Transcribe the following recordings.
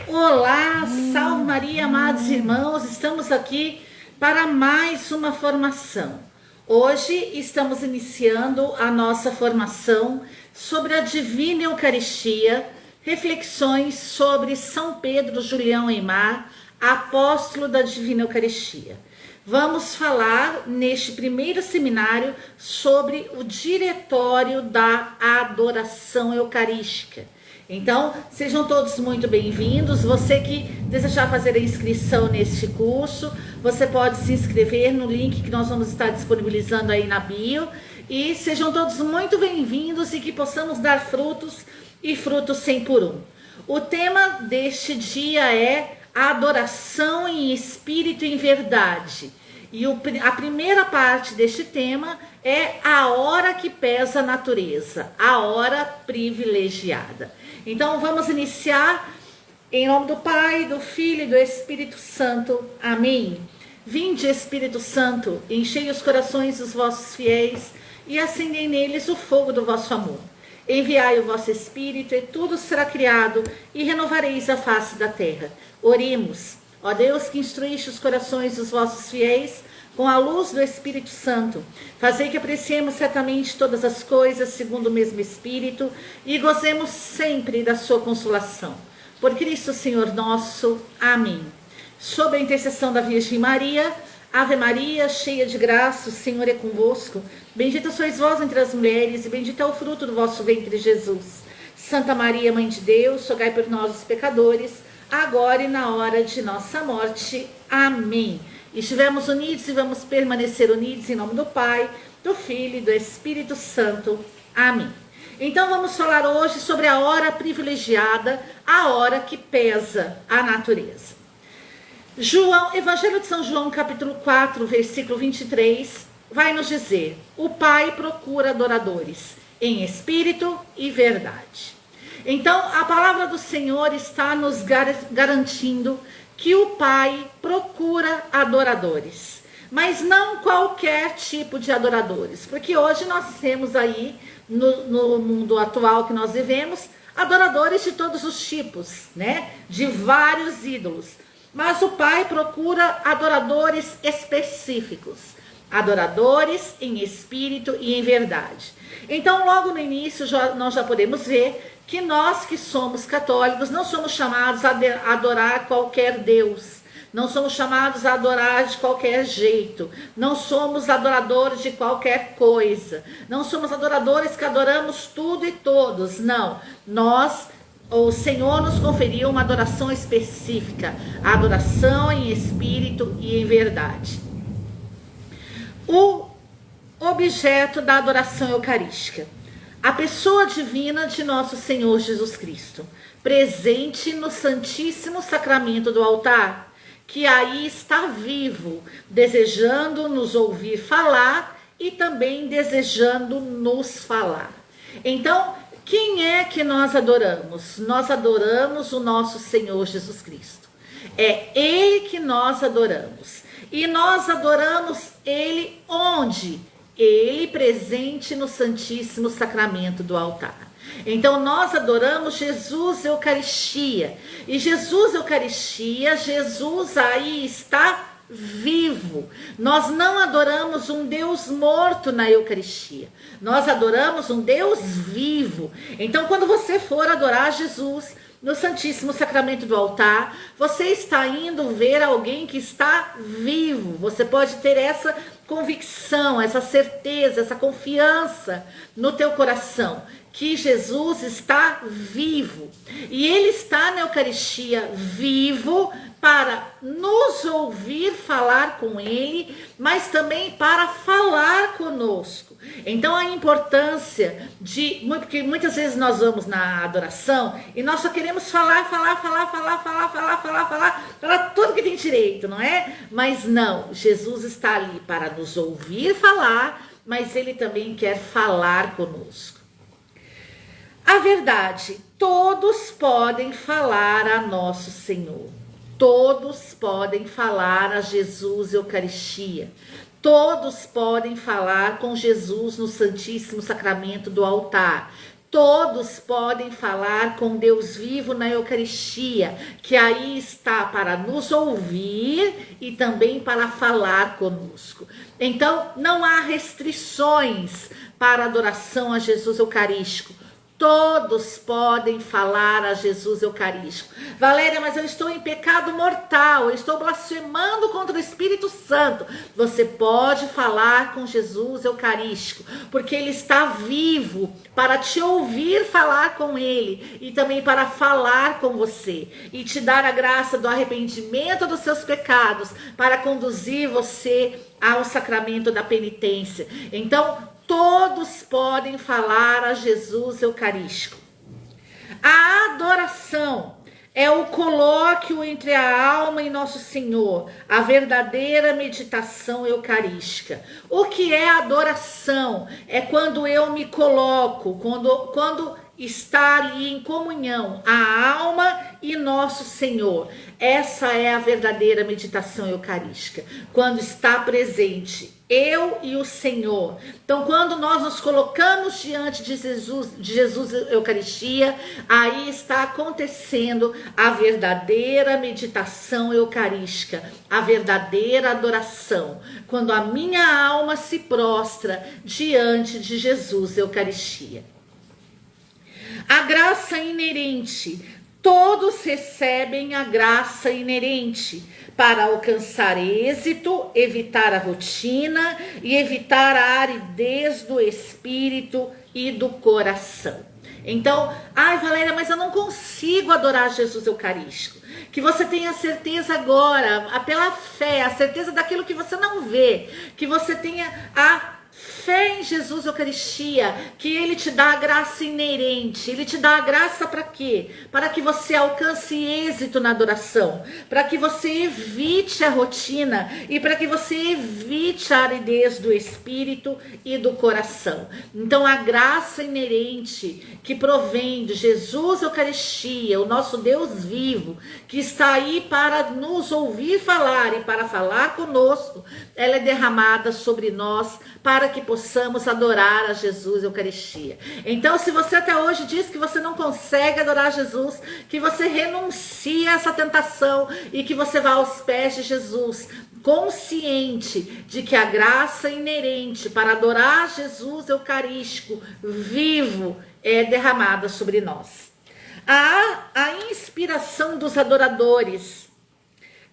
Olá, salve Maria, amados irmãos, estamos aqui para mais uma formação. Hoje estamos iniciando a nossa formação sobre a Divina Eucaristia, reflexões sobre São Pedro Julião Aimar, apóstolo da Divina Eucaristia. Vamos falar neste primeiro seminário sobre o diretório da adoração eucarística. Então, sejam todos muito bem-vindos. Você que desejar fazer a inscrição neste curso, você pode se inscrever no link que nós vamos estar disponibilizando aí na bio. E sejam todos muito bem-vindos e que possamos dar frutos e frutos 100 por 1. O tema deste dia é a adoração em espírito e em verdade. E a primeira parte deste tema é a hora que pesa a natureza, a hora privilegiada. Então vamos iniciar em nome do Pai, do Filho e do Espírito Santo. Amém. Vinde, Espírito Santo, enchei os corações dos vossos fiéis e acendei neles o fogo do vosso amor. Enviai o vosso Espírito e tudo será criado e renovareis a face da terra. Oremos. Ó Deus, que instruíste os corações dos vossos fiéis com a luz do Espírito Santo, fazei que apreciemos certamente todas as coisas segundo o mesmo Espírito e gozemos sempre da sua consolação. Por Cristo Senhor nosso. Amém. Sob a intercessão da Virgem Maria, Ave Maria, cheia de graça, o Senhor é convosco. Bendita sois vós entre as mulheres e bendito é o fruto do vosso ventre, Jesus. Santa Maria, Mãe de Deus, rogai por nós os pecadores, agora e na hora de nossa morte. Amém. Estivemos unidos e vamos permanecer unidos em nome do Pai, do Filho e do Espírito Santo. Amém. Então vamos falar hoje sobre a hora privilegiada, a hora que pesa a natureza. Evangelho de São João, capítulo 4, versículo 23, vai nos dizer: o Pai procura adoradores em espírito e verdade. Então a palavra do Senhor está nos garantindo que o Pai procura adoradores, mas não qualquer tipo de adoradores, porque hoje nós temos aí, no mundo atual que nós vivemos, adoradores de todos os tipos, né? De vários ídolos, mas o Pai procura adoradores específicos, adoradores em espírito e em verdade. Então logo no início nós já podemos ver que nós que somos católicos não somos chamados a adorar qualquer Deus, não somos chamados a adorar de qualquer jeito, não somos adoradores de qualquer coisa, não somos adoradores que adoramos tudo e todos, não. O Senhor nos conferiu uma adoração específica, a adoração em espírito e em verdade. O objeto da adoração eucarística: a pessoa divina de nosso Senhor Jesus Cristo, presente no Santíssimo Sacramento do altar, que aí está vivo, desejando nos ouvir falar e também desejando nos falar. Então, quem é que nós adoramos? Nós adoramos o nosso Senhor Jesus Cristo. É Ele que nós adoramos. E nós adoramos Ele onde? Ele presente no Santíssimo Sacramento do altar. Então nós adoramos Jesus Eucaristia. E Jesus Eucaristia, Jesus aí está vivo. Nós não adoramos um Deus morto na Eucaristia. Nós adoramos um Deus vivo. Então quando você for adorar Jesus no Santíssimo Sacramento do altar, você está indo ver alguém que está vivo. Você pode ter essa convicção, essa certeza, essa confiança no teu coração, que Jesus está vivo. E Ele está na Eucaristia vivo para nos ouvir falar com Ele, mas também para falar conosco. Então a importância porque muitas vezes nós vamos na adoração e nós só queremos falar tudo que tem direito, não é? Mas não, Jesus está ali para nos ouvir falar, mas Ele também quer falar conosco. A verdade, todos podem falar a nosso Senhor. Todos podem falar a Jesus Eucaristia. Todos podem falar com Jesus no Santíssimo Sacramento do altar. Todos podem falar com Deus vivo na Eucaristia, que aí está para nos ouvir e também para falar conosco. Então, não há restrições para a adoração a Jesus Eucarístico. Todos podem falar a Jesus Eucarístico. Valéria, mas eu estou em pecado mortal, eu estou blasfemando contra o Espírito Santo. Você pode falar com Jesus Eucarístico, porque Ele está vivo para te ouvir falar com Ele e também para falar com você e te dar a graça do arrependimento dos seus pecados para conduzir você ao sacramento da penitência. Então, todos podem falar a Jesus Eucarístico. A adoração é o colóquio entre a alma e Nosso Senhor, a verdadeira meditação eucarística. O que é adoração? É quando eu me coloco, quando está ali em comunhão a alma e Nosso Senhor. Essa é a verdadeira meditação eucarística, quando está presente eu e o Senhor. Então, quando nós nos colocamos diante de Jesus Eucaristia, aí está acontecendo a verdadeira meditação eucarística, a verdadeira adoração, quando a minha alma se prostra diante de Jesus Eucaristia. A graça inerente. Todos recebem a graça inerente para alcançar êxito, evitar a rotina e evitar a aridez do espírito e do coração. Então, Valéria, mas eu não consigo adorar Jesus Eucarístico. Que você tenha certeza agora, pela fé, a certeza daquilo que você não vê, que você tenha a fé em Jesus Eucaristia, que Ele te dá a graça inerente. Ele te dá a graça para quê? Para que você alcance êxito na adoração, para que você evite a rotina e para que você evite a aridez do espírito e do coração. Então, a graça inerente que provém de Jesus Eucaristia, o nosso Deus vivo, que está aí para nos ouvir falar e para falar conosco, ela é derramada sobre nós para que possamos adorar a Jesus Eucaristia. Então, se você até hoje diz que você não consegue adorar Jesus, que você renuncie a essa tentação e que você vá aos pés de Jesus, consciente de que a graça inerente para adorar Jesus Eucarístico vivo é derramada sobre nós. A inspiração dos adoradores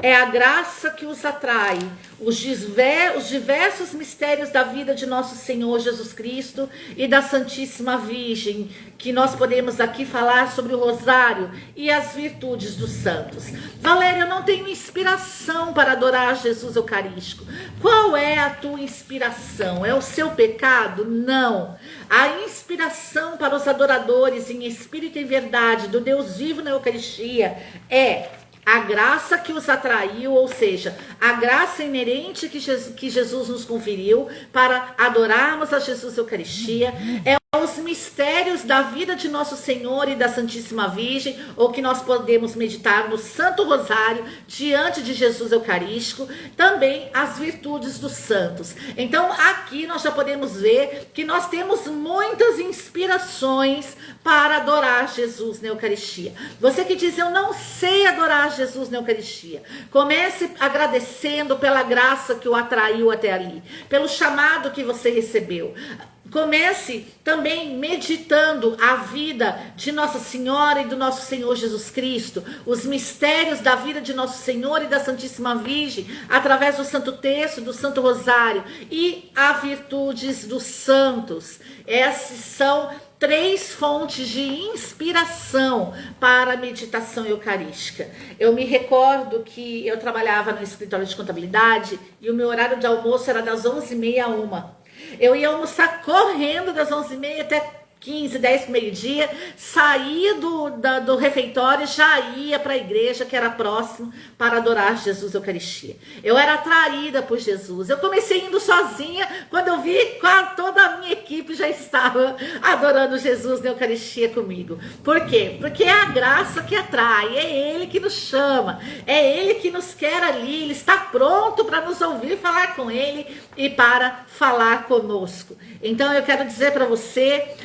é a graça que os atrai, os diversos mistérios da vida de nosso Senhor Jesus Cristo e da Santíssima Virgem, que nós podemos aqui falar sobre o rosário e as virtudes dos santos. Valéria, eu não tenho inspiração para adorar Jesus Eucarístico. Qual é a tua inspiração? É o seu pecado? Não. A inspiração para os adoradores em espírito e verdade do Deus vivo na Eucaristia é a graça que os atraiu, ou seja, a graça inerente que Jesus nos conferiu para adorarmos a Jesus Eucaristia, é os mistérios da vida de nosso Senhor e da Santíssima Virgem, ou que nós podemos meditar no Santo Rosário diante de Jesus Eucarístico, também as virtudes dos santos. Então aqui nós já podemos ver que nós temos muitas inspirações para adorar Jesus na Eucaristia. Você que diz, eu não sei adorar Jesus na Eucaristia, comece agradecendo pela graça que o atraiu até ali, pelo chamado que você recebeu. Comece também meditando a vida de Nossa Senhora e do nosso Senhor Jesus Cristo, os mistérios da vida de Nosso Senhor e da Santíssima Virgem, através do Santo Terço, do Santo Rosário e as virtudes dos santos. Essas são 3 fontes de inspiração para a meditação eucarística. Eu me recordo que eu trabalhava no escritório de contabilidade e o meu horário de almoço era das 11h30 a 1h. Eu ia almoçar correndo das 11h30 até 15, 10 para meio-dia, saía do refeitório e já ia para a igreja, que era próximo, para adorar Jesus Eucaristia. Eu era atraída por Jesus. Eu comecei indo sozinha, quando eu vi, toda a minha equipe já estava adorando Jesus na Eucaristia comigo. Por quê? Porque é a graça que atrai, é Ele que nos chama, é Ele que nos quer ali, Ele está pronto para nos ouvir falar com Ele e para falar conosco. Então eu quero dizer para você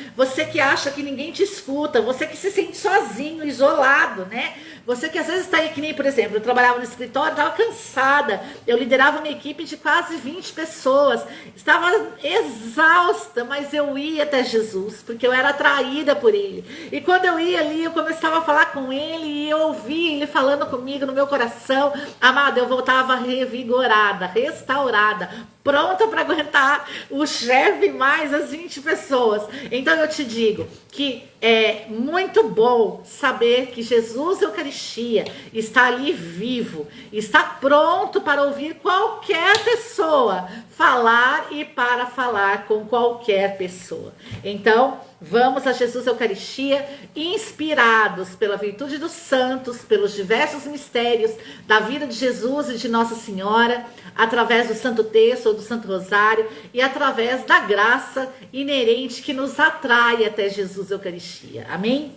que acha que ninguém te escuta, você que se sente sozinho, isolado, né? Você que às vezes está aí, que nem, por exemplo, eu trabalhava no escritório, estava cansada, eu liderava uma equipe de quase 20 pessoas, estava exausta, mas eu ia até Jesus, porque eu era atraída por Ele. E quando eu ia ali, eu começava a falar com Ele, e eu ouvia Ele falando comigo no meu coração, amada, eu voltava revigorada, restaurada, pronta para aguentar o chefe mais as 20 pessoas. Então eu te digo que é muito bom saber que Jesus Eucaristia está ali vivo, está pronto para ouvir qualquer pessoa falar e para falar com qualquer pessoa. Então, vamos a Jesus Eucaristia inspirados pela virtude dos santos, pelos diversos mistérios da vida de Jesus e de Nossa Senhora, através do Santo Terço ou do Santo Rosário e através da graça inerente que nos atrai até Jesus Eucaristia. Amém?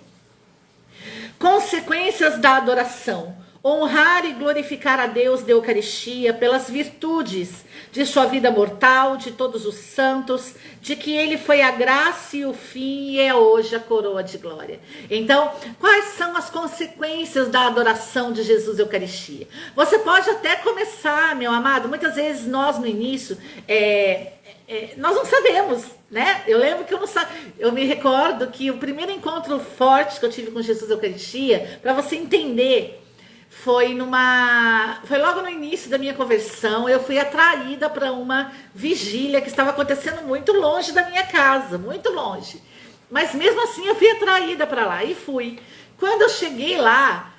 Consequências da adoração. Honrar e glorificar a Deus da Eucaristia pelas virtudes de sua vida mortal, de todos os santos, de que Ele foi a graça e o fim e é hoje a coroa de glória. Então, quais são as consequências da adoração de Jesus Eucaristia? Você pode até começar, meu amado, muitas vezes nós no início, nós não sabemos, né? Eu lembro que eu me recordo que o primeiro encontro forte que eu tive com Jesus Eucaristia, para você entender, foi logo no início da minha conversão. Eu fui atraída para uma vigília que estava acontecendo muito longe da minha casa, muito longe. Mas mesmo assim eu fui atraída para lá e fui. Quando eu cheguei lá,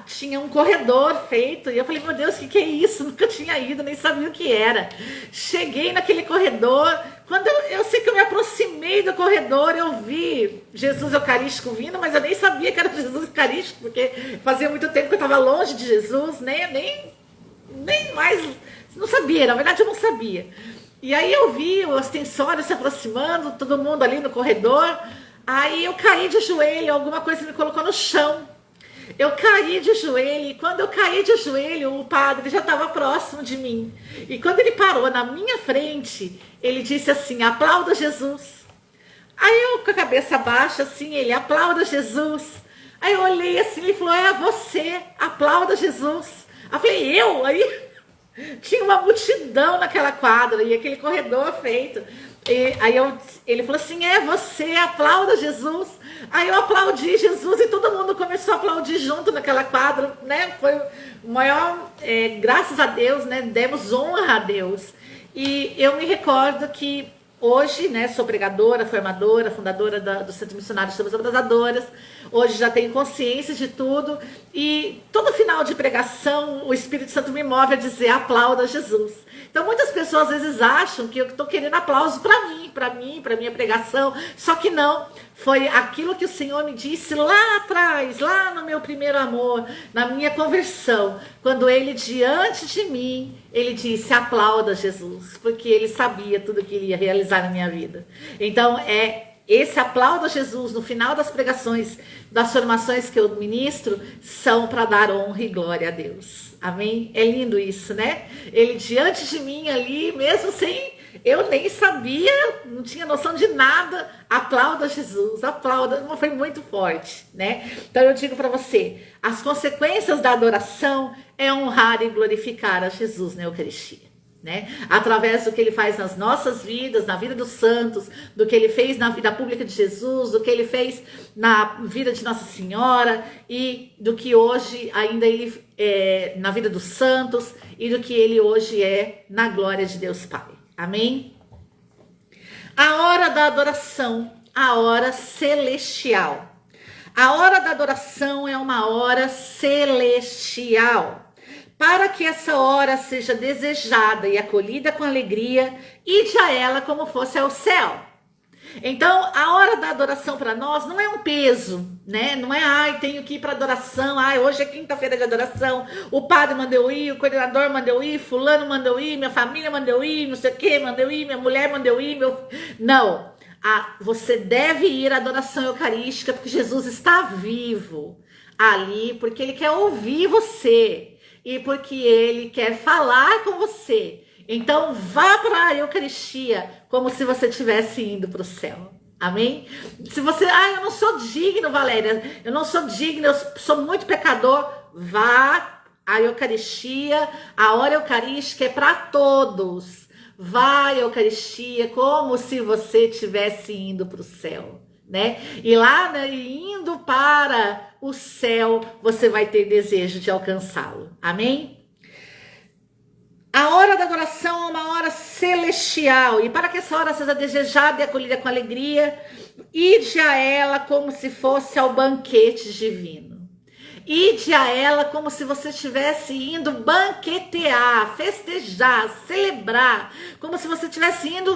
tinha um corredor feito e eu falei, meu Deus, o que é isso? Nunca tinha ido, nem sabia o que era. Cheguei naquele corredor, quando eu sei que eu me aproximei do corredor, eu vi Jesus Eucarístico vindo, mas eu nem sabia que era Jesus Eucarístico, porque fazia muito tempo que eu estava longe de Jesus, nem mais, não sabia, na verdade eu não sabia. E aí eu vi o ostensório se aproximando, todo mundo ali no corredor, aí eu caí de joelho, alguma coisa me colocou no chão. Eu caí de joelho, e quando eu caí de joelho, o padre já estava próximo de mim. E quando ele parou na minha frente, ele disse assim, aplauda Jesus. Aí eu com a cabeça baixa, assim, ele, aplauda Jesus. Aí eu olhei assim, ele falou, é você, aplauda Jesus. Aí eu falei, eu? Aí tinha uma multidão naquela quadra, e aquele corredor feito. E aí ele falou assim, é você, aplauda Jesus. Aí eu aplaudi Jesus e todo mundo começou a aplaudir junto naquela quadra, né? Foi o maior, graças a Deus, né? Demos honra a Deus. E eu me recordo que hoje, né, sou pregadora, formadora, fundadora do Centro Missionário de Chamas Abrasadoras. Hoje já tenho consciência de tudo. E todo final de pregação, o Espírito Santo me move a dizer, aplauda Jesus. Então muitas pessoas às vezes acham que eu estou querendo aplauso para minha pregação. Só que não, foi aquilo que o Senhor me disse lá atrás, lá no meu primeiro amor, na minha conversão. Quando Ele, diante de mim, Ele disse, aplauda Jesus, porque Ele sabia tudo que Ele ia realizar na minha vida. Então esse aplauda Jesus no final das pregações, das formações que eu ministro, são para dar honra e glória a Deus. Amém? É lindo isso, né? Ele diante de mim ali, mesmo sem... Eu nem sabia, não tinha noção de nada. Aplauda Jesus, aplauda. Foi muito forte, né? Então eu digo para você, as consequências da adoração é honrar e glorificar a Jesus na Eucaristia, né? Através do que Ele faz nas nossas vidas, na vida dos santos, do que Ele fez na vida pública de Jesus, do que Ele fez na vida de Nossa Senhora e do que hoje ainda Ele na vida dos santos e do que Ele hoje é na glória de Deus Pai. Amém? A hora da adoração, a hora celestial. A hora da adoração é uma hora celestial. Para que essa hora seja desejada e acolhida com alegria, ide a ela como fosse ao céu. Então, a hora da adoração para nós não é um peso, né? Não é, ai, tenho que ir para adoração, ai, hoje é quinta-feira de adoração, o padre mandou eu ir, o coordenador mandou eu ir, fulano mandou eu ir, minha família mandou eu ir, não sei o que, mandou eu ir, minha mulher mandou eu ir, Não, você deve ir à adoração eucarística porque Jesus está vivo ali, porque ele quer ouvir você e porque ele quer falar com você. Então, vá para a Eucaristia como se você estivesse indo para o céu. Amém? Se você, eu não sou digno, Valéria, eu não sou digno, eu sou muito pecador, vá à Eucaristia, a hora eucarística é para todos. Vá à Eucaristia como se você estivesse indo para o céu, né? E lá, né, indo para o céu, você vai ter desejo de alcançá-lo. Amém? A hora da adoração é uma hora celestial, e para que essa hora seja desejada e acolhida com alegria, ide a ela como se fosse ao banquete divino. Ide a ela como se você estivesse indo banquetear, festejar, celebrar, como se você estivesse indo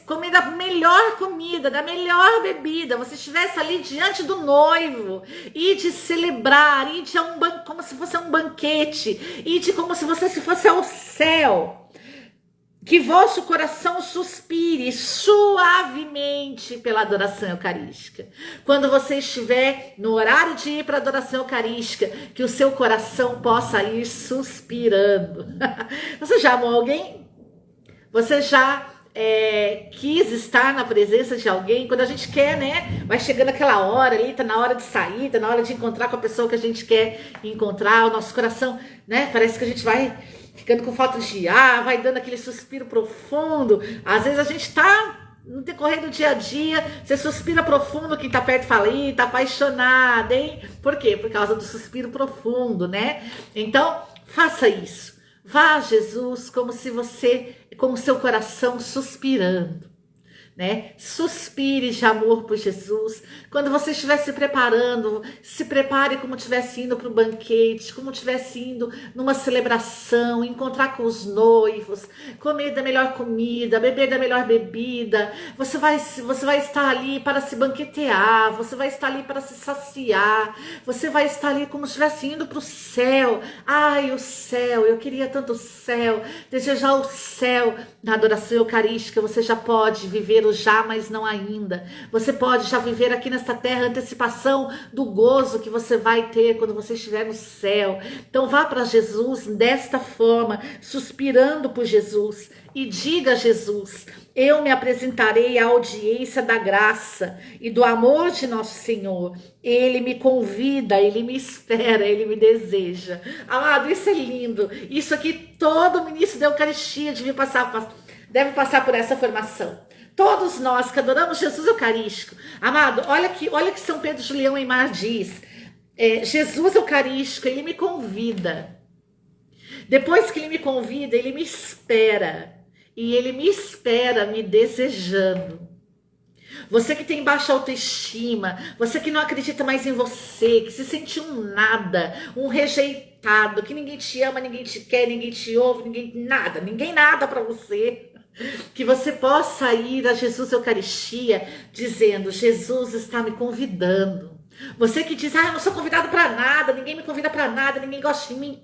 comer da melhor comida, da melhor bebida, você estivesse ali diante do noivo, ide celebrar, ide a como se fosse um banquete, ide como se você fosse ao céu. Que vosso coração suspire suavemente pela adoração eucarística. Quando você estiver no horário de ir para a adoração eucarística, que o seu coração possa ir suspirando. Você já amou alguém? Você já quis estar na presença de alguém? Quando a gente quer, né? Vai chegando aquela hora ali, tá na hora de sair, tá na hora de encontrar com a pessoa que a gente quer encontrar, o nosso coração, né? Parece que a gente vai ficando com falta de ar, vai dando aquele suspiro profundo. Às vezes a gente tá no decorrer do dia a dia, você suspira profundo, quem tá perto fala, ih, tá apaixonada, hein? Por quê? Por causa do suspiro profundo, né? Então, faça isso. Vá a Jesus como se você, com o seu coração suspirando, né? Suspire de amor por Jesus. Quando você estiver se preparando, se prepare como estivesse indo para o banquete, como estivesse indo numa celebração, encontrar com os noivos, comer da melhor comida, beber da melhor bebida. Você vai estar ali para se banquetear, você vai estar ali para se saciar, você vai estar ali como se estivesse indo para o céu. Ai, o céu, eu queria tanto o céu, desejar o céu. Na adoração eucarística você já pode viver o já, mas não ainda. Você pode já viver aqui nesta terra a antecipação do gozo que você vai ter quando você estiver no céu. Então vá para Jesus desta forma, suspirando por Jesus, e diga a Jesus: eu me apresentarei à audiência da graça e do amor de nosso Senhor. Ele me convida, ele me espera, ele me deseja. Amado, isso é lindo. Isso aqui todo ministro da Eucaristia deve passar por essa formação. Todos nós que adoramos Jesus Eucarístico. Amado, olha que São Pedro Julião Aimar diz. Jesus Eucarístico, ele me convida. Depois que ele me convida, ele me espera. E ele me espera me desejando. Você que tem baixa autoestima, você que não acredita mais em você, que se sente um nada, um rejeitado, que ninguém te ama, ninguém te quer, ninguém te ouve, ninguém nada para você. Que você possa ir a Jesus Eucaristia dizendo: Jesus está me convidando. Você que diz: eu não sou convidado para nada, ninguém me convida para nada, ninguém gosta de mim.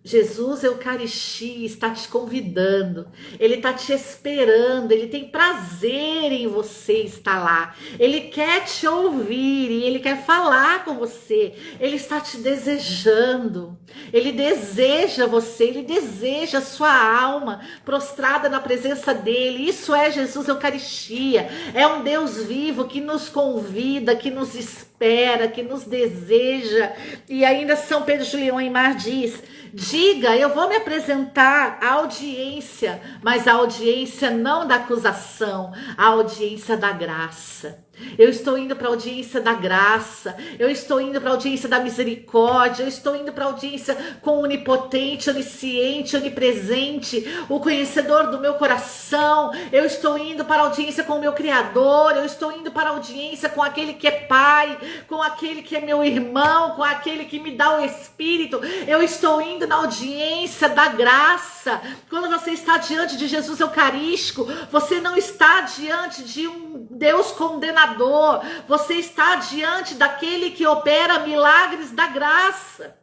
Jesus Eucaristia está te convidando, ele está te esperando, ele tem prazer em você estar lá, ele quer te ouvir e ele quer falar com você, ele está te desejando, ele deseja você, ele deseja a sua alma prostrada na presença dele. Isso é Jesus Eucaristia, é um Deus vivo que nos convida, que nos espera, que nos deseja. E ainda São Pedro Julião Aimar diz: diga, eu vou me apresentar à audiência, mas a audiência não da acusação, a audiência da graça. Eu estou indo para a audiência da graça, eu estou indo para a audiência da misericórdia, eu estou indo para a audiência com o onipotente, onisciente, onipresente, o conhecedor do meu coração. Eu estou indo para a audiência com o meu Criador, eu estou indo para a audiência com aquele que é Pai, com aquele que é meu irmão, com aquele que me dá o Espírito. Eu estou indo na audiência da graça. Quando você está diante de Jesus Eucarístico, você não está diante de um Deus condenador. Você está diante daquele que opera milagres da graça.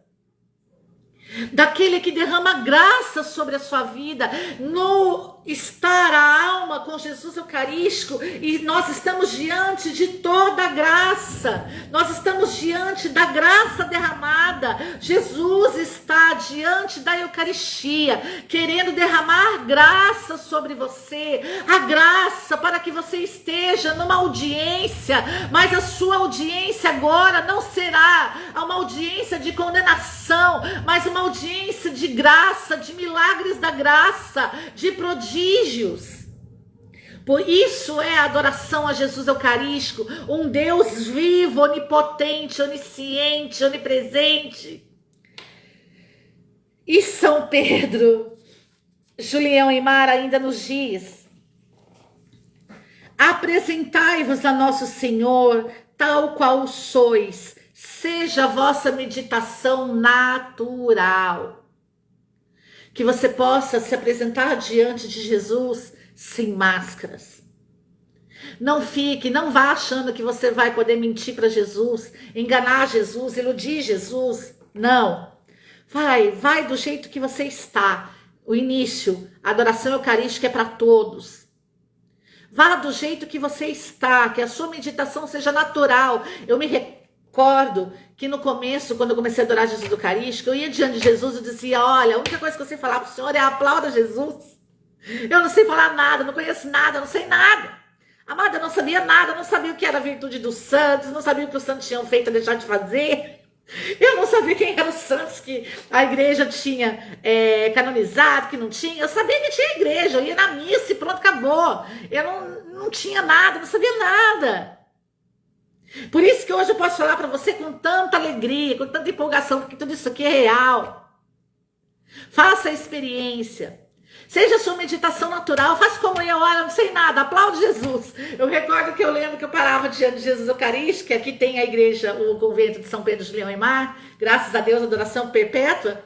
Daquele que derrama graça sobre a sua vida, no estar a alma com Jesus Eucarístico, e nós estamos diante de toda a graça, nós estamos diante da graça derramada. Jesus está diante da Eucaristia, querendo derramar graça sobre você, a graça para que você esteja numa audiência, mas a sua audiência agora não será uma audiência de condenação, mas uma audiência de graça, de milagres da graça, de prodígios. Por isso é a adoração a Jesus Eucarístico, um Deus vivo, onipotente, onisciente, onipresente. E São Pedro, Julião Eymar ainda nos diz: apresentai-vos a nosso Senhor, tal qual sois, seja a vossa meditação natural. Que você possa se apresentar diante de Jesus sem máscaras. Não vá achando que você vai poder mentir para Jesus, enganar Jesus, iludir Jesus. Não. Vai do jeito que você está. O início, a adoração eucarística é para todos. Vá do jeito que você está, que a sua meditação seja natural. Eu me recordo que no começo, quando eu comecei a adorar Jesus Eucarístico, eu ia diante de Jesus e dizia: olha, a única coisa que eu sei falar para o Senhor é aplauda Jesus. Eu não sei falar nada, não conheço nada, não sei nada. Amada, eu não sabia nada, não sabia o que era a virtude dos santos, não sabia o que os santos tinham feito a deixar de fazer. Eu não sabia quem eram os santos que a igreja tinha canonizado, que não tinha. Eu sabia que tinha igreja, eu ia na missa e pronto, acabou. Eu não tinha nada, não sabia nada. Por isso que hoje eu posso falar para você com tanta alegria, com tanta empolgação, porque tudo isso aqui é real. Faça a experiência. Seja a sua meditação natural, faça como eu, olha, não sei nada, aplaude Jesus. Eu recordo que eu lembro que eu parava diante de Jesus Eucarístico, que aqui tem a igreja, o convento de São Pedro de Julião Eymar, graças a Deus, adoração perpétua.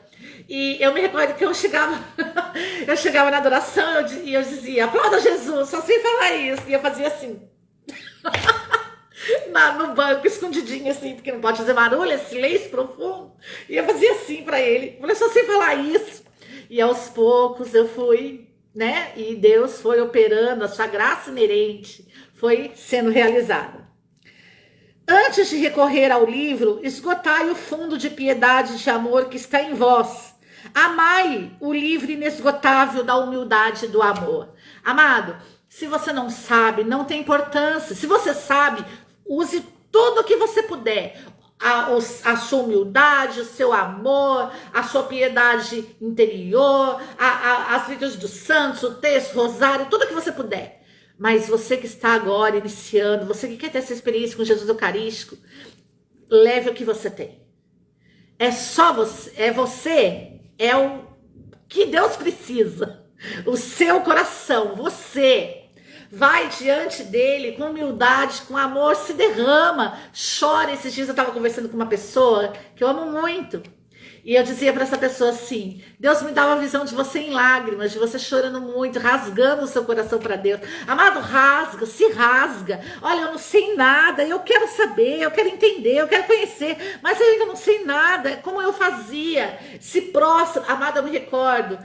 E eu me recordo que eu chegava na adoração e eu dizia: aplauda Jesus, só sei falar isso. E eu fazia assim, no banco, escondidinho assim, porque não pode fazer barulho, é silêncio profundo. E eu fazia assim para ele, eu falei: só sei falar isso. E aos poucos eu fui, né? E Deus foi operando, a sua graça inerente foi sendo realizada. Antes de recorrer ao livro, esgotai o fundo de piedade e de amor que está em vós. Amai o livro inesgotável da humildade e do amor. Amado, se você não sabe, não tem importância. Se você sabe, use tudo o que você puder. A sua humildade, o seu amor, a sua piedade interior, as virtudes dos santos, o texto, o rosário, tudo que você puder. Mas você que está agora iniciando, você que quer ter essa experiência com Jesus Eucarístico, leve o que você tem. É só você, é o que Deus precisa. O seu coração, você. Vai diante dele com humildade, com amor, se derrama, chora. Esses dias eu estava conversando com uma pessoa que eu amo muito. E eu dizia para essa pessoa assim: Deus me dá uma visão de você em lágrimas, de você chorando muito, rasgando o seu coração para Deus. Amado, rasga, se rasga. Olha, eu não sei nada, eu quero saber, eu quero entender, eu quero conhecer, mas eu ainda não sei nada, como eu fazia. Se prostra. Amado, eu me recordo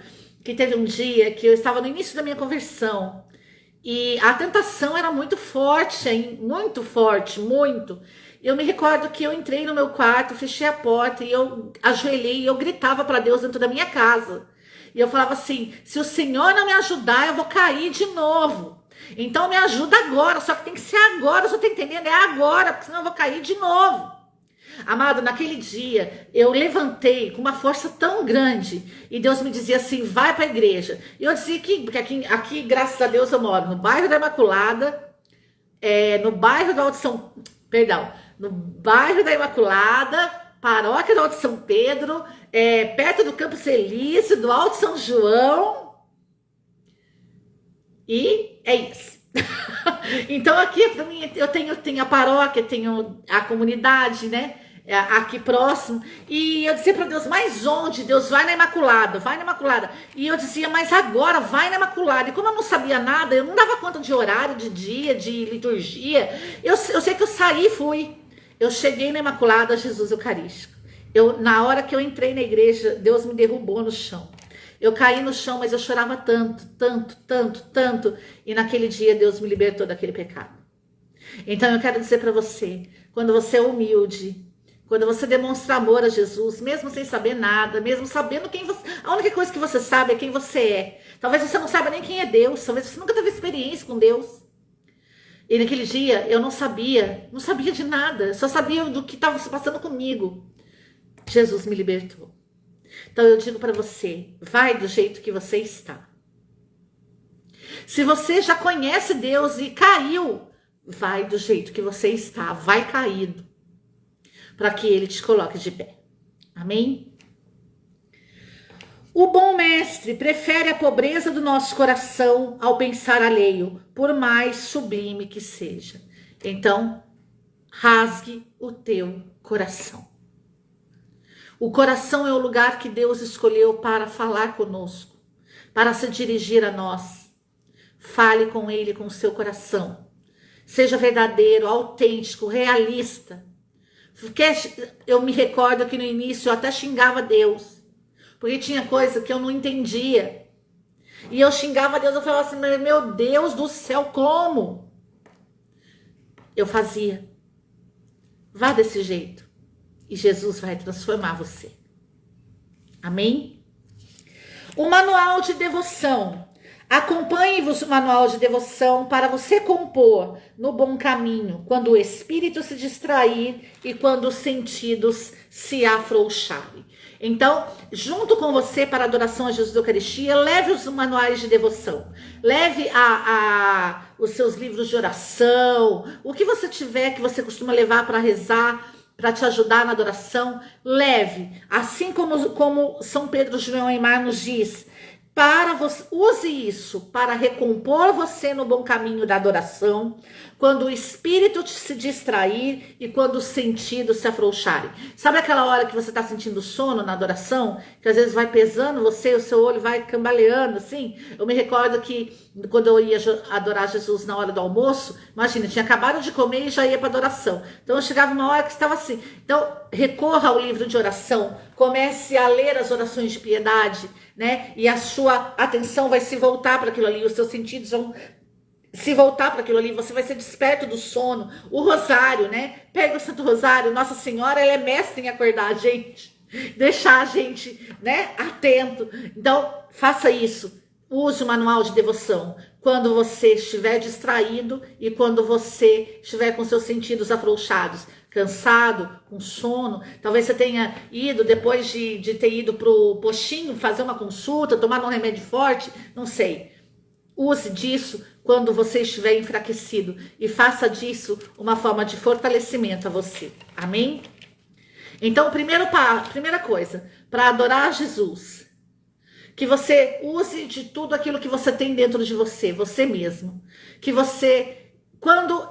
que teve um dia que eu estava no início da minha conversão. E a tentação era muito forte, hein? Muito forte, muito. Eu me recordo que eu entrei no meu quarto, fechei a porta e eu ajoelhei e eu gritava para Deus dentro da minha casa. E eu falava assim: se o Senhor não me ajudar, eu vou cair de novo. Então me ajuda agora, só que tem que ser agora, você tá entendendo? É agora, porque senão eu vou cair de novo. Amado, naquele dia eu levantei com uma força tão grande e Deus me dizia assim: vai para a igreja. E eu dizia porque aqui, graças a Deus, eu moro no bairro da Imaculada, no bairro do Alto São... Perdão, no bairro da Imaculada, paróquia do Alto São Pedro, perto do Campo Celício, do Alto São João. E é isso. Então aqui para mim eu tenho a paróquia, tenho a comunidade, né? aqui próximo, e eu dizia para Deus, mas onde? Deus, vai na Imaculada, vai na Imaculada. E eu dizia, mas agora vai na Imaculada. E como eu não sabia nada, eu não dava conta de horário, de dia, de liturgia, eu sei que eu saí e fui. Eu cheguei na Imaculada Jesus Eucarístico. Na hora que eu entrei na igreja, Deus me derrubou no chão. Eu caí no chão, mas eu chorava tanto, tanto, tanto, tanto. E naquele dia Deus me libertou daquele pecado. Então eu quero dizer para você, quando você é humilde, quando você demonstra amor a Jesus, mesmo sem saber nada, mesmo sabendo quem você... A única coisa que você sabe é quem você é. Talvez você não saiba nem quem é Deus, talvez você nunca teve experiência com Deus. E naquele dia eu não sabia de nada, só sabia do que estava se passando comigo. Jesus me libertou. Então eu digo para você, vai do jeito que você está. Se você já conhece Deus e caiu, vai do jeito que você está, vai caído, para que Ele te coloque de pé. Amém? O bom mestre prefere a pobreza do nosso coração ao pensar alheio, por mais sublime que seja. Então, rasgue o teu coração. O coração é o lugar que Deus escolheu para falar conosco, para se dirigir a nós. Fale com Ele com o seu coração. Seja verdadeiro, autêntico, realista. Porque eu me recordo que no início eu até xingava Deus, porque tinha coisa que eu não entendia. E eu xingava Deus, eu falava assim, meu Deus do céu, como? Eu fazia. Vá desse jeito. E Jesus vai transformar você. Amém? O manual de devoção. Acompanhe-vos o manual de devoção para você compor no bom caminho, quando o espírito se distrair e quando os sentidos se afrouxarem. Então, junto com você para a adoração a Jesus da Eucaristia, leve os manuais de devoção, leve os seus livros de oração, o que você tiver que você costuma levar para rezar, para te ajudar na adoração, leve. Assim como São Pedro João Aimar nos diz, use isso para recompor você no bom caminho da adoração, quando o espírito se distrair e quando os sentidos se afrouxarem. Sabe aquela hora que você está sentindo sono na adoração? Que às vezes vai pesando você, o seu olho vai cambaleando assim? Eu me recordo que quando eu ia adorar Jesus na hora do almoço, imagina, tinha acabado de comer e já ia para adoração. Então eu chegava uma hora que estava assim. Então recorra ao livro de oração, comece a ler as orações de piedade, né? E a sua atenção vai se voltar para aquilo ali, os seus sentidos vão se voltar para aquilo ali, você vai ser desperto do sono. O rosário, né? Pega o Santo Rosário, Nossa Senhora, ela é mestre em acordar a gente, deixar a gente, né, atento. Então, faça isso. Use o manual de devoção quando você estiver distraído e quando você estiver com seus sentidos afrouxados, cansado, com sono. Talvez você tenha ido, depois de ter ido para o postinho, fazer uma consulta, tomar um remédio forte, não sei. Use disso quando você estiver enfraquecido e faça disso uma forma de fortalecimento a você. Amém? Então, primeira coisa, para adorar Jesus, que você use de tudo aquilo que você tem dentro de você, você mesmo. Que você, quando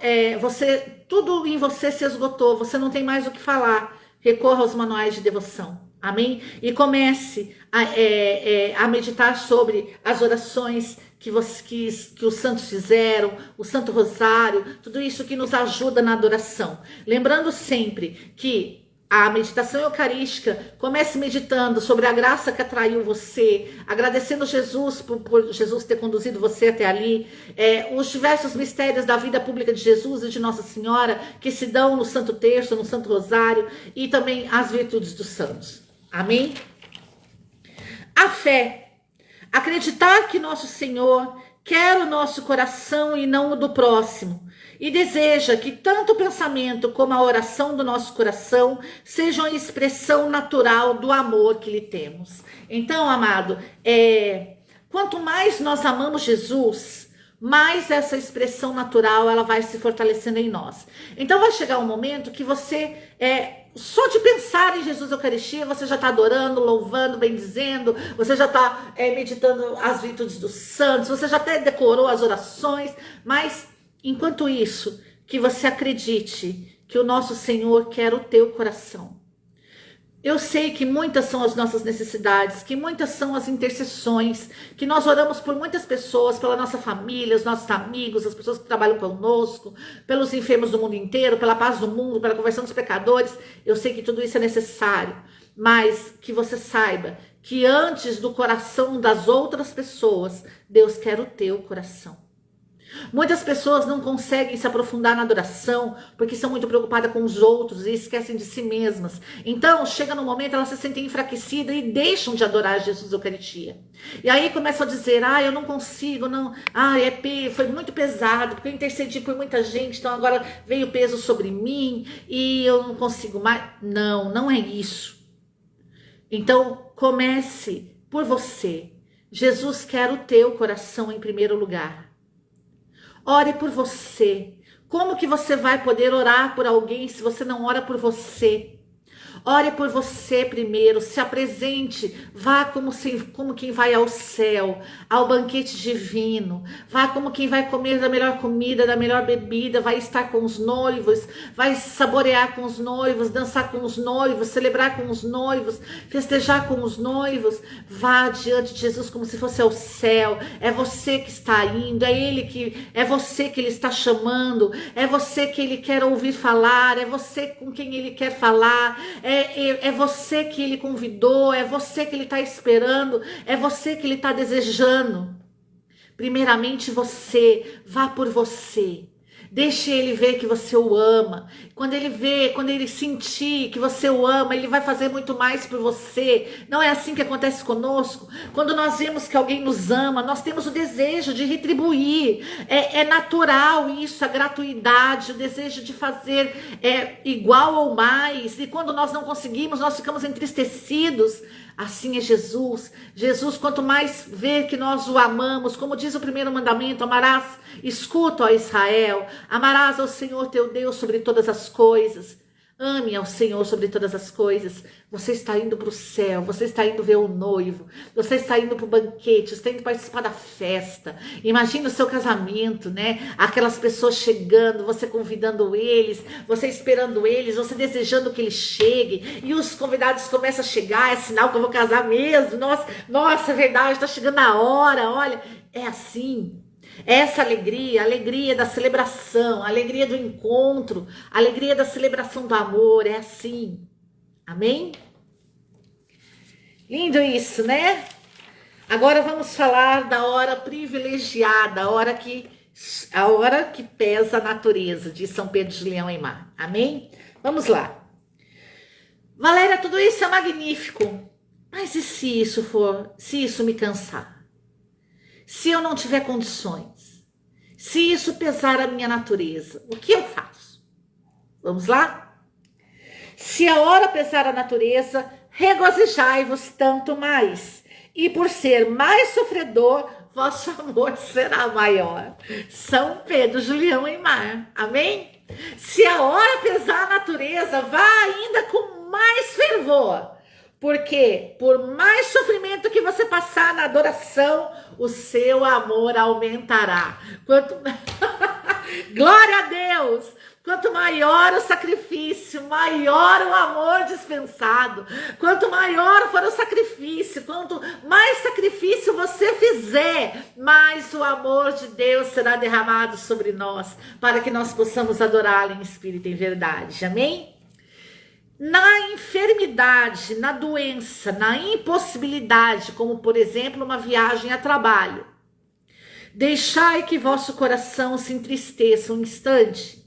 tudo em você se esgotou, você não tem mais o que falar, recorra aos manuais de devoção. Amém? E comece a meditar sobre as orações que os santos fizeram, o Santo Rosário, tudo isso que nos ajuda na adoração. Lembrando sempre que a meditação eucarística, comece meditando sobre a graça que atraiu você, agradecendo Jesus por Jesus ter conduzido você até ali, os diversos mistérios da vida pública de Jesus e de Nossa Senhora, que se dão no Santo Terço, no Santo Rosário, e também as virtudes dos santos. Amém? A fé. Acreditar que nosso Senhor quer o nosso coração e não o do próximo, e deseja que tanto o pensamento como a oração do nosso coração sejam a expressão natural do amor que lhe temos. Então, amado, quanto mais nós amamos Jesus, mais essa expressão natural ela vai se fortalecendo em nós. Então vai chegar um momento que você só de pensar em Jesus Eucaristia, você já está adorando, louvando, bendizendo, você já está meditando as virtudes dos santos, você já até decorou as orações, mas enquanto isso, que você acredite que o nosso Senhor quer o teu coração. Eu sei que muitas são as nossas necessidades, que muitas são as intercessões, que nós oramos por muitas pessoas, pela nossa família, os nossos amigos, as pessoas que trabalham conosco, pelos enfermos do mundo inteiro, pela paz do mundo, pela conversão dos pecadores. Eu sei que tudo isso é necessário, mas que você saiba que antes do coração das outras pessoas, Deus quer o teu coração. Muitas pessoas não conseguem se aprofundar na adoração porque são muito preocupadas com os outros e esquecem de si mesmas. Então, chega no momento, elas se sentem enfraquecidas e deixam de adorar Jesus Eucaristia. E aí começam a dizer, eu não consigo, não, foi muito pesado, porque eu intercedi por muita gente, então agora veio peso sobre mim e eu não consigo mais. Não, não é isso. Então, comece por você. Jesus quer o teu coração em primeiro lugar. Ore por você. Como que você vai poder orar por alguém se você não ora por você? Ore por você primeiro, se apresente, vá como quem vai ao céu, ao banquete divino, vá como quem vai comer da melhor comida, da melhor bebida, vai estar com os noivos, vai saborear com os noivos, dançar com os noivos, celebrar com os noivos, festejar com os noivos. Vá diante de Jesus como se fosse ao céu. É você que está indo, é você que ele está chamando, é você que ele quer ouvir falar, é você com quem ele quer falar. É você que ele convidou, é você que ele está esperando, é você que ele está desejando. Primeiramente você, vá por você. Deixe ele ver que você o ama. Quando ele sentir que você o ama, ele vai fazer muito mais por você. Não é assim que acontece conosco? Quando nós vemos que alguém nos ama, nós temos o desejo de retribuir. É natural isso, a gratuidade, o desejo de fazer igual ou mais. E quando nós não conseguimos, nós ficamos entristecidos. Assim é Jesus. Jesus, quanto mais ver que nós o amamos, como diz o primeiro mandamento, escuta, ó Israel, amarás ao Senhor teu Deus sobre todas as coisas. Ame ao Senhor sobre todas as coisas. Você está indo para o céu, você está indo ver o noivo, você está indo para o banquete, você está indo participar da festa. Imagina o seu casamento, né? Aquelas pessoas chegando, você convidando eles, você esperando eles, você desejando que eles cheguem. E os convidados começam a chegar, é sinal que eu vou casar mesmo. Nossa, é verdade, está chegando a hora, olha. É assim. Essa alegria, a alegria da celebração, a alegria do encontro, a alegria da celebração do amor, é assim. Amém? Lindo isso, né? Agora vamos falar da hora privilegiada, a hora que pesa a natureza, de São Pedro de Leão e Mar. Amém? Vamos lá. Valéria, tudo isso é magnífico, mas e se isso me cansar? Se eu não tiver condições, se isso pesar a minha natureza, o que eu faço? Vamos lá? Se a hora pesar a natureza, regozijai-vos tanto mais, e por ser mais sofredor, vosso amor será maior. São Pedro, Julião e Mar. Amém? Se a hora pesar a natureza, vá ainda com mais fervor. Porque por mais sofrimento que você passar na adoração, o seu amor aumentará. Glória a Deus! Quanto maior o sacrifício, maior o amor dispensado. Quanto maior for o sacrifício, quanto mais sacrifício você fizer, mais o amor de Deus será derramado sobre nós, para que nós possamos adorá-lo em espírito e em verdade. Amém? Na enfermidade, na doença, na impossibilidade, como por exemplo uma viagem a trabalho, deixai que vosso coração se entristeça um instante.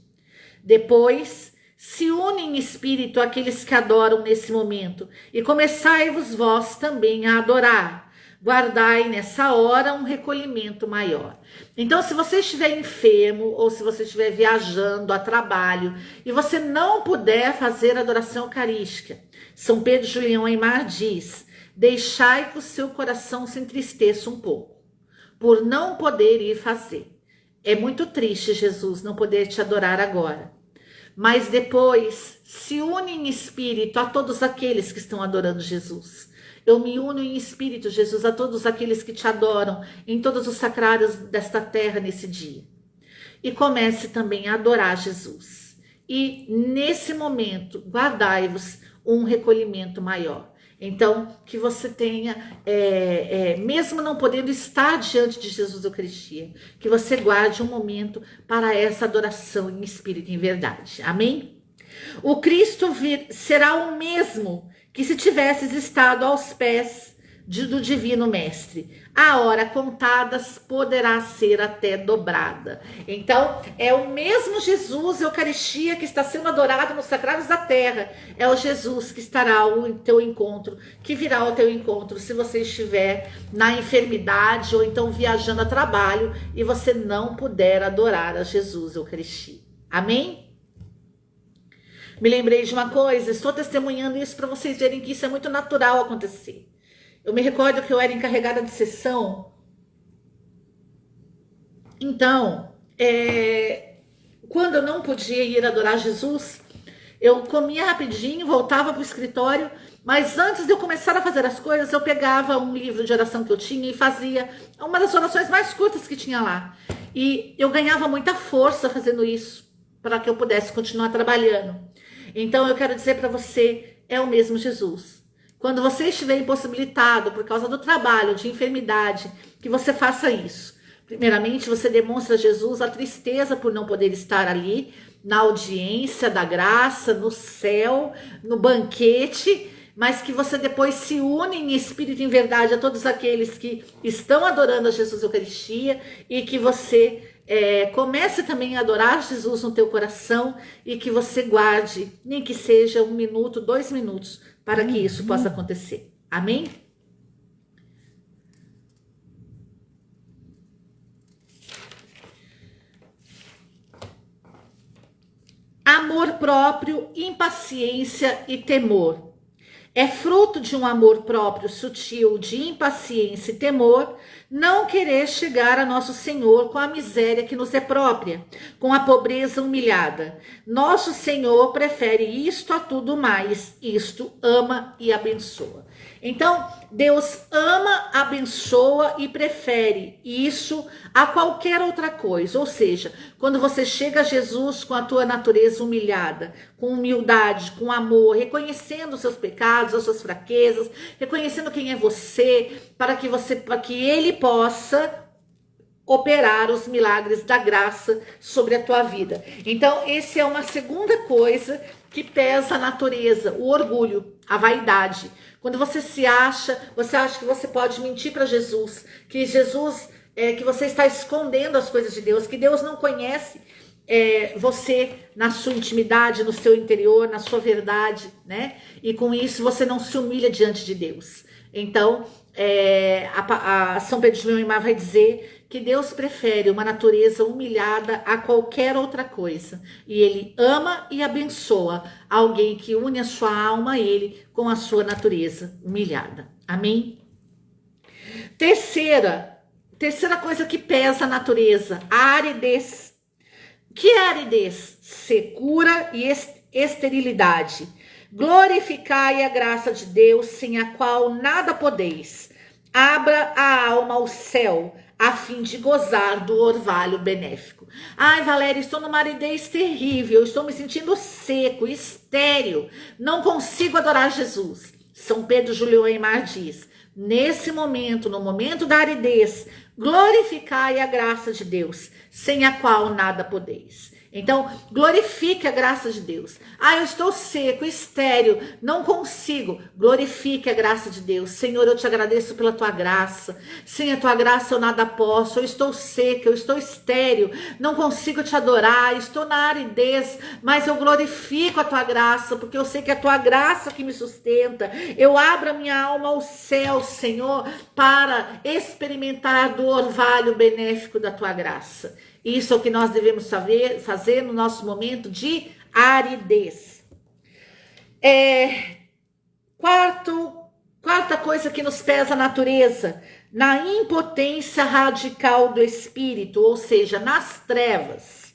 Depois, se unem em espírito àqueles que adoram nesse momento, e começai-vos vós também a adorar. Guardai nessa hora um recolhimento maior. Então, se você estiver enfermo, ou se você estiver viajando a trabalho, e você não puder fazer adoração eucarística, São Pedro Julião e Mar diz, deixai que o seu coração se entristeça um pouco, por não poder ir fazer. É muito triste, Jesus, não poder te adorar agora. Mas depois, se une em espírito a todos aqueles que estão adorando Jesus. Eu me uno em espírito, Jesus, a todos aqueles que te adoram em todos os sacrários desta terra nesse dia. E comece também a adorar Jesus. e nesse momento guardai-vos um recolhimento maior. Então, que você tenha, mesmo não podendo estar diante de Jesus Eucaristia, que você guarde um momento para essa adoração em espírito e em verdade. Amém? O Cristo será o mesmo que se tivesses estado aos pés do Divino Mestre. A hora contadas poderá ser até dobrada. Então, é o mesmo Jesus, Eucaristia, que está sendo adorado nos sagrados da terra. É o Jesus que estará ao teu encontro, que virá ao teu encontro se você estiver na enfermidade ou então viajando a trabalho e você não puder adorar a Jesus, Eucaristia. Amém? Me lembrei de uma coisa, estou testemunhando isso para vocês verem que isso é muito natural acontecer. Eu me recordo que eu era encarregada de sessão. Então, quando eu não podia ir adorar Jesus, eu comia rapidinho, voltava para o escritório, mas antes de eu começar a fazer as coisas, eu pegava um livro de oração que eu tinha e fazia uma das orações mais curtas que tinha lá. E eu ganhava muita força fazendo isso, para que eu pudesse continuar trabalhando. Então, eu quero dizer para você, é o mesmo Jesus. Quando você estiver impossibilitado por causa do trabalho, de enfermidade, que você faça isso. Primeiramente, você demonstra a Jesus a tristeza por não poder estar ali, na audiência da graça, no céu, no banquete, mas que você depois se une em espírito e em verdade a todos aqueles que estão adorando a Jesus Eucaristia e que você comece também a adorar Jesus no teu coração e que você guarde, nem que seja 1 minuto, 2 minutos, para que isso possa acontecer. Amém? Amor próprio, impaciência e temor. É fruto de um amor próprio sutil, de impaciência e temor, não querer chegar a nosso Senhor com a miséria que nos é própria, com a pobreza humilhada. Nosso Senhor prefere isto a tudo mais, isto ama e abençoa. Então, Deus ama, abençoa e prefere isso a qualquer outra coisa. Ou seja, quando você chega a Jesus com a tua natureza humilhada, com humildade, com amor, reconhecendo os seus pecados, as suas fraquezas, reconhecendo quem é você, para que Ele possa operar os milagres da graça sobre a tua vida. Então, essa é uma segunda coisa que pesa a natureza, o orgulho, a vaidade. Quando você acha que você pode mentir para Jesus, que Jesus, que você está escondendo as coisas de Deus, que Deus não conhece você na sua intimidade, no seu interior, na sua verdade, né? E com isso você não se humilha diante de Deus. Então, a São Pedro de Leão vai dizer que Deus prefere uma natureza humilhada a qualquer outra coisa. E Ele ama e abençoa alguém que une a sua alma a Ele com a sua natureza humilhada. Amém? Terceira coisa que pesa a natureza, a aridez. O que é aridez? Secura e esterilidade. Glorificai a graça de Deus, sem a qual nada podeis. Abra a alma ao céu, a fim de gozar do orvalho benéfico. Ai, Valéria, estou numa aridez terrível, estou me sentindo seco, estéril, não consigo adorar Jesus. São Pedro Julião Aymar diz, nesse momento, no momento da aridez, glorificai a graça de Deus, sem a qual nada podeis. Então, glorifique a graça de Deus. Ah, eu estou seco, estéril, não consigo. Glorifique a graça de Deus. Senhor, eu te agradeço pela tua graça. Sem a tua graça eu nada posso. Eu estou seca, eu estou estéril, não consigo te adorar. Estou na aridez, mas eu glorifico a tua graça, porque eu sei que é a tua graça que me sustenta. Eu abro a minha alma ao céu, Senhor, para experimentar do orvalho benéfico da tua graça. Isso é o que nós devemos fazer no nosso momento de aridez. Quarta coisa que nos pesa a natureza, na impotência radical do espírito, ou seja, nas trevas.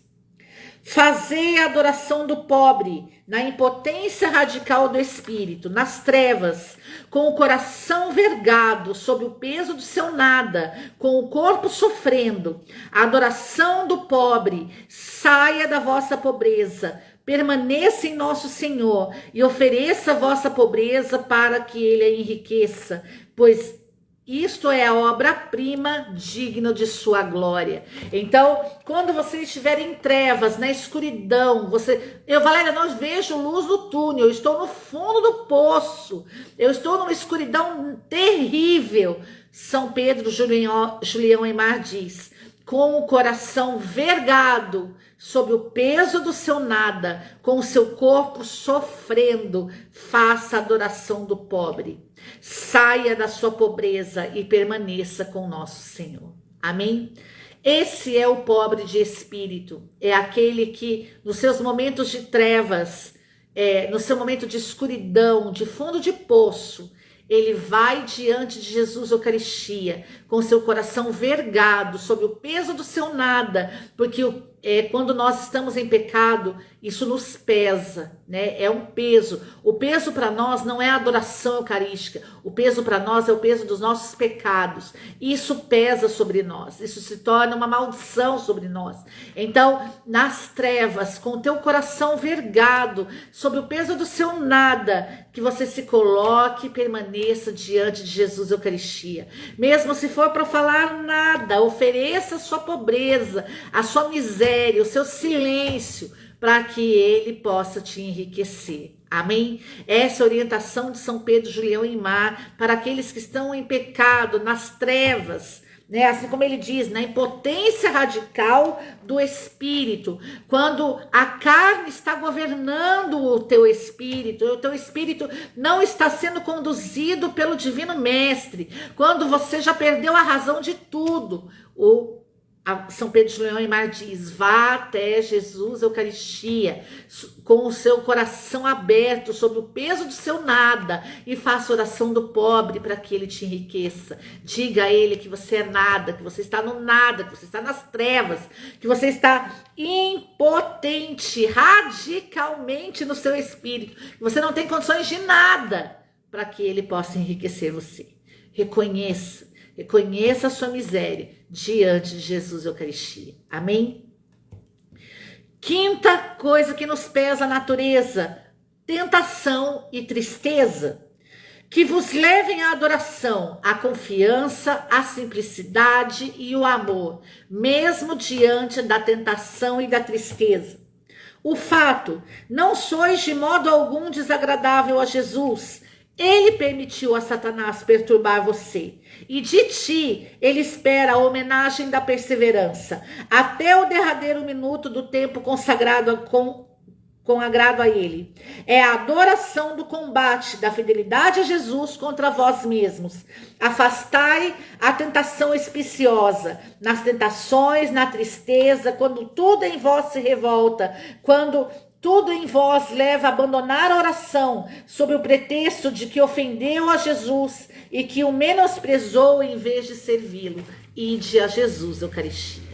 Fazei a adoração do pobre, na impotência radical do espírito, nas trevas, com o coração vergado sob o peso do seu nada, com o corpo sofrendo. A adoração do pobre, saia da vossa pobreza, permaneça em nosso Senhor e ofereça a vossa pobreza para que ele a enriqueça, pois isto é a obra-prima digna de sua glória. Então, quando você estiver em trevas, na escuridão, Valéria, não vejo luz no túnel, eu estou no fundo do poço, eu estou numa escuridão terrível. São Pedro Julião Eymar diz: com o coração vergado sob o peso do seu nada, com o seu corpo sofrendo, faça a adoração do pobre. Saia da sua pobreza e permaneça com nosso Senhor. Amém? Esse é o pobre de espírito. É aquele que, nos seus momentos de trevas, no seu momento de escuridão, de fundo de poço, ele vai diante de Jesus Eucaristia, com seu coração vergado, sob o peso do seu nada, porque quando nós estamos em pecado, isso nos pesa, né? É um peso. O peso para nós não é a adoração eucarística, o peso para nós é o peso dos nossos pecados. Isso pesa sobre nós, isso se torna uma maldição sobre nós. Então, nas trevas, com o teu coração vergado, sob o peso do seu nada, que você se coloque e permaneça diante de Jesus Eucaristia. Mesmo se for para falar nada, ofereça a sua pobreza, a sua miséria, o seu silêncio, para que ele possa te enriquecer. Amém? Essa é a orientação de São Pedro Julião Eymar para aqueles que estão em pecado, nas trevas, né? Assim como ele diz, na impotência radical do espírito, quando a carne está governando o teu espírito não está sendo conduzido pelo Divino Mestre, quando você já perdeu a razão de tudo. São Pedro Julião Eymar diz: vá até Jesus Eucaristia com o seu coração aberto sob o peso do seu nada e faça oração do pobre para que ele te enriqueça. Diga a ele que você é nada, que você está no nada, que você está nas trevas, que você está impotente radicalmente no seu espírito, que você não tem condições de nada, para que ele possa enriquecer você. Reconheça a sua miséria diante de Jesus Eucaristia. Amém? Quinta coisa que nos pesa a natureza: tentação e tristeza. Que vos levem à adoração, à confiança, à simplicidade e o amor, mesmo diante da tentação e da tristeza. O fato: não sois de modo algum desagradável a Jesus. Ele permitiu a Satanás perturbar você, e de ti ele espera a homenagem da perseverança, até o derradeiro minuto do tempo consagrado com agrado a ele. É a adoração do combate, da fidelidade a Jesus contra vós mesmos. Afastai a tentação espiciosa, nas tentações, na tristeza, quando tudo em vós se revolta, quando tudo em vós leva a abandonar a oração, sob o pretexto de que ofendeu a Jesus e que o menosprezou em vez de servi-lo. Ide a Jesus Eucaristia.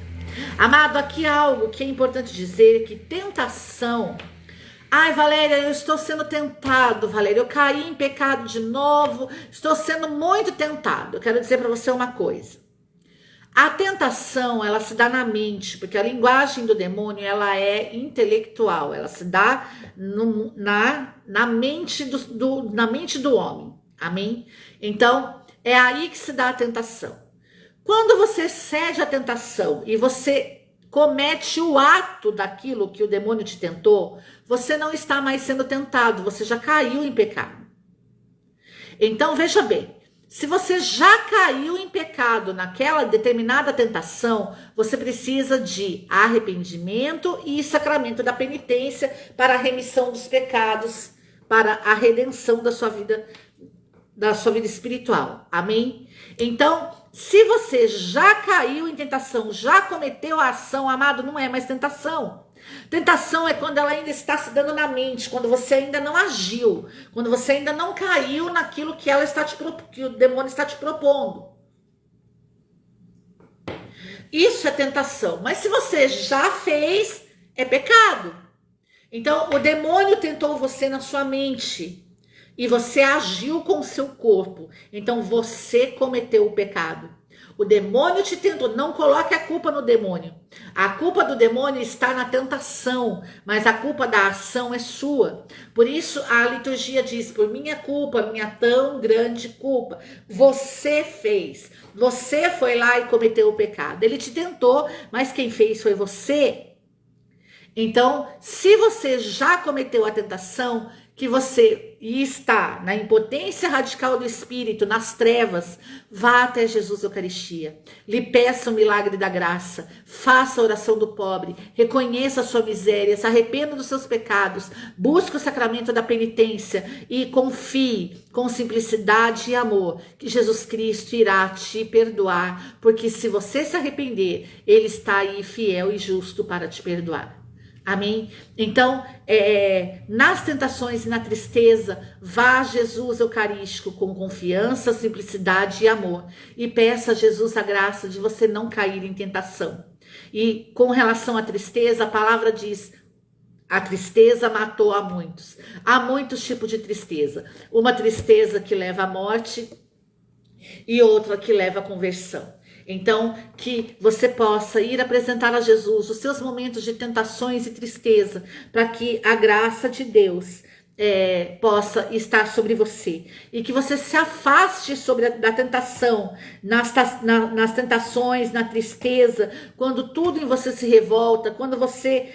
Amado, aqui há algo que é importante dizer, que tentação... Ai, Valéria, eu estou sendo tentado, Valéria, eu caí em pecado de novo, estou sendo muito tentado. Eu quero dizer para você uma coisa. A tentação, ela se dá na mente, porque a linguagem do demônio, ela é intelectual, ela se dá na mente do homem, amém? Então, é aí que se dá a tentação. Quando você cede à tentação e você comete o ato daquilo que o demônio te tentou, você não está mais sendo tentado, você já caiu em pecado. Então, veja bem, se você já caiu em pecado naquela determinada tentação, você precisa de arrependimento e sacramento da penitência para a remissão dos pecados, para a redenção da sua vida espiritual. Amém? Então, se você já caiu em tentação, já cometeu a ação, amado, não é mais tentação. Tentação é quando ela ainda está se dando na mente, quando você ainda não agiu, quando você ainda não caiu naquilo que que o demônio está te propondo. Isso é tentação. Mas se você já fez, é pecado. Então, o demônio tentou você na sua mente e você agiu com o seu corpo. Então, você cometeu o pecado. O demônio te tentou. Não coloque a culpa no demônio. A culpa do demônio está na tentação, mas a culpa da ação é sua. Por isso a liturgia diz: por minha culpa, minha tão grande culpa. Você fez. Você foi lá e cometeu o pecado. Ele te tentou, mas quem fez foi você. Então, se você já cometeu a tentação, que você está na impotência radical do Espírito, nas trevas, vá até Jesus Eucaristia. Lhe peça o milagre da graça. Faça a oração do pobre. Reconheça a sua miséria. Se arrependa dos seus pecados. Busque o sacramento da penitência. E confie com simplicidade e amor que Jesus Cristo irá te perdoar. Porque se você se arrepender, Ele está aí fiel e justo para te perdoar. Amém? Então, nas tentações e na tristeza, vá a Jesus Eucarístico com confiança, simplicidade e amor. E peça a Jesus a graça de você não cair em tentação. E com relação à tristeza, a palavra diz: a tristeza matou a muitos. Há muitos tipos de tristeza. Uma tristeza que leva à morte e outra que leva à conversão. Então, que você possa ir apresentar a Jesus os seus momentos de tentações e tristeza, para que a graça de Deus possa estar sobre você. E que você se afaste da tentação, nas tentações, na tristeza, quando tudo em você se revolta, quando você...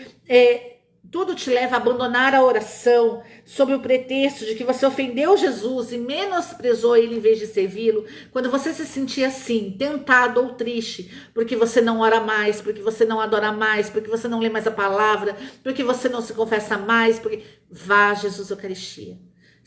tudo te leva a abandonar a oração sob o pretexto de que você ofendeu Jesus e menosprezou Ele em vez de servi-lo. Quando você se sentir assim, tentado ou triste, porque você não ora mais, porque você não adora mais, porque você não lê mais a palavra, porque você não se confessa mais, vá a Jesus Eucaristia.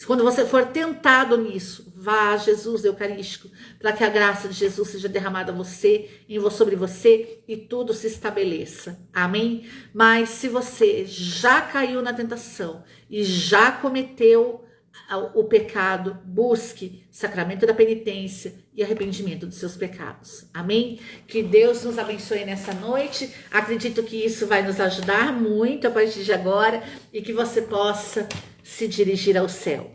Quando você for tentado nisso, vá a Jesus Eucarístico, para que a graça de Jesus seja derramada a você, sobre você, e tudo se estabeleça. Amém? Mas se você já caiu na tentação e já cometeu o pecado, busque sacramento da penitência e arrependimento dos seus pecados. Amém? Que Deus nos abençoe nessa noite. Acredito que isso vai nos ajudar muito a partir de agora e que você possa se dirigir ao céu.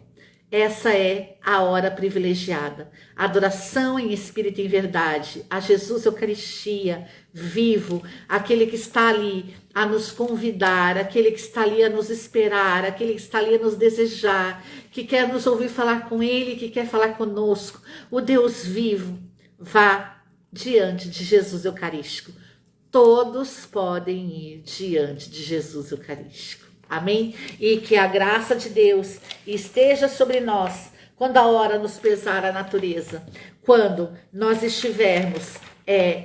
Essa é a hora privilegiada. Adoração em espírito e em verdade. A Jesus Eucaristia, vivo. Aquele que está ali a nos convidar. Aquele que está ali a nos esperar. Aquele que está ali a nos desejar. Que quer nos ouvir falar com Ele. Que quer falar conosco. O Deus vivo. Vá diante de Jesus Eucarístico. Todos podem ir diante de Jesus Eucarístico. Amém? E que a graça de Deus esteja sobre nós quando a hora nos pesar a natureza, quando nós estivermos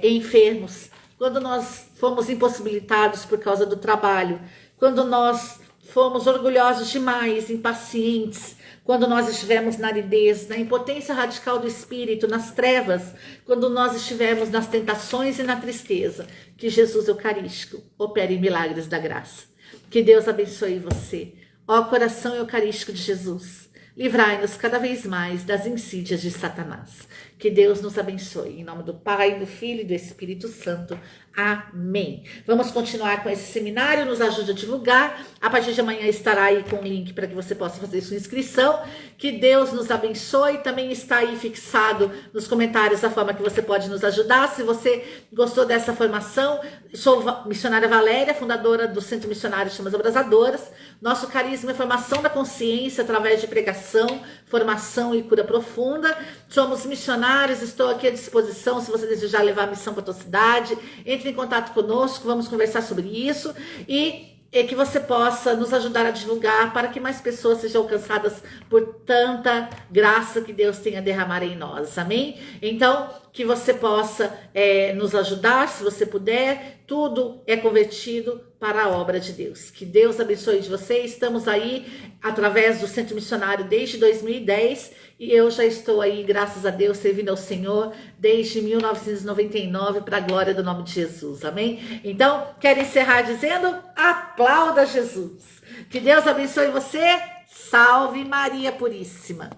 enfermos, quando nós fomos impossibilitados por causa do trabalho, quando nós fomos orgulhosos demais, impacientes, quando nós estivermos na aridez, na impotência radical do espírito, nas trevas, quando nós estivermos nas tentações e na tristeza, que Jesus Eucarístico opere milagres da graça. Que Deus abençoe você. Ó coração eucarístico de Jesus, livrai-nos cada vez mais das insídias de Satanás. Que Deus nos abençoe. Em nome do Pai, do Filho e do Espírito Santo. Amém. Vamos continuar com esse seminário, nos ajude a divulgar. A partir de amanhã estará aí com o link para que você possa fazer sua inscrição. Que Deus nos abençoe. Também está aí fixado nos comentários a forma que você pode nos ajudar. Se você gostou dessa formação, sou missionária Valéria, fundadora do Centro Missionário Chamas Abrasadoras. Nosso carisma é formação da consciência através de pregação, formação e cura profunda. Somos missionários, estou aqui à disposição se você desejar levar a missão para a tua cidade. Entre em contato conosco, vamos conversar sobre isso e que você possa nos ajudar a divulgar para que mais pessoas sejam alcançadas por tanta graça que Deus tem a derramar em nós, amém? Então, que você possa nos ajudar, se você puder, tudo é convertido para a obra de Deus. Que Deus abençoe de você. Estamos aí através do Centro Missionário desde 2010 e eu já estou aí, graças a Deus, servindo ao Senhor desde 1999 para a glória do nome de Jesus, amém? Então, quero encerrar dizendo, aplauda Jesus. Que Deus abençoe você. Salve Maria Puríssima.